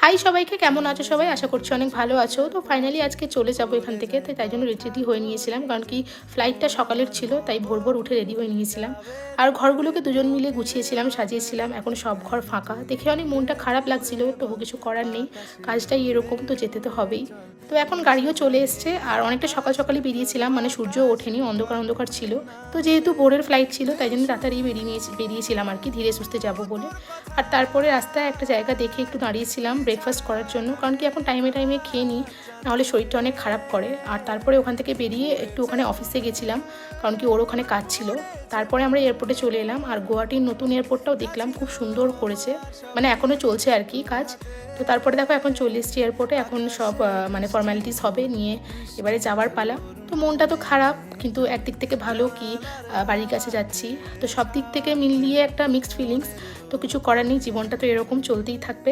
High সবাইকে, কেমন আছো সবাই? আশা করছি অনেক ভালো আছো। তো ফাইনালি আজকে চলে যাবো এখান থেকে, তাই জন্য রেডি হয়ে নিয়েছিলাম, কারণ কি ফ্লাইটটা সকালের ছিল, তাই ভোর ভোর উঠে রেডি হয়ে নিয়েছিলাম। আর ঘরগুলোকে দুজন মিলে গুছিয়েছিলাম, সাজিয়েছিলাম। এখন সব ঘর ফাঁকা দেখে অনেক মনটা খারাপ লাগছিল, তো কিছু করার নেই, কাজটাই এরকম, তো যেতে তো হবেই। তো এখন গাড়িও চলে এসছে, আর অনেকটা সকাল সকালই বেরিয়েছিলাম, মানে সূর্য ওঠেনি, অন্ধকার অন্ধকার ছিল। তো যেহেতু ভোরের ফ্লাইট ছিল, তাই জন্য তাড়াতাড়ি বেরিয়েছিলাম আর কি, ধীরে সুস্থে যাবো বলে। আর তারপরে রাস্তায় একটা জায়গা দেখে একটু দাঁড়িয়েছিলাম ব্রেকফাস্ট করার জন্য, কারণ কি এখন টাইমে টাইমে খেয়ে নিই, নাহলে শরীরটা অনেক খারাপ করে। আর তারপরে ওখান থেকে বেরিয়ে একটু ওখানে অফিসে গেছিলাম, কারণ কি ওর ওখানে কাজ ছিল। তারপরে আমরা এয়ারপোর্টে চলে এলাম, আর গুয়াহাটির নতুন এয়ারপোর্টটাও দেখলাম, খুব সুন্দর করেছে, মানে এখনও চলছে আর কি কাজ। তো তারপরে দেখো এখন চলে এসেছি এয়ারপোর্টে, এখন সব মানে ফর্মালিটিস হবে, নিয়ে এবারে যাওয়ার পালা। তো মনটা তো খারাপ, কিন্তু একদিক থেকে ভালো কি বাড়ির কাছে যাচ্ছি, তো সব দিক থেকে মিলিয়ে একটা মিক্সড ফিলিংস। তো কিছু করার নেই, জীবনটা তো এরকম চলতেই থাকবে।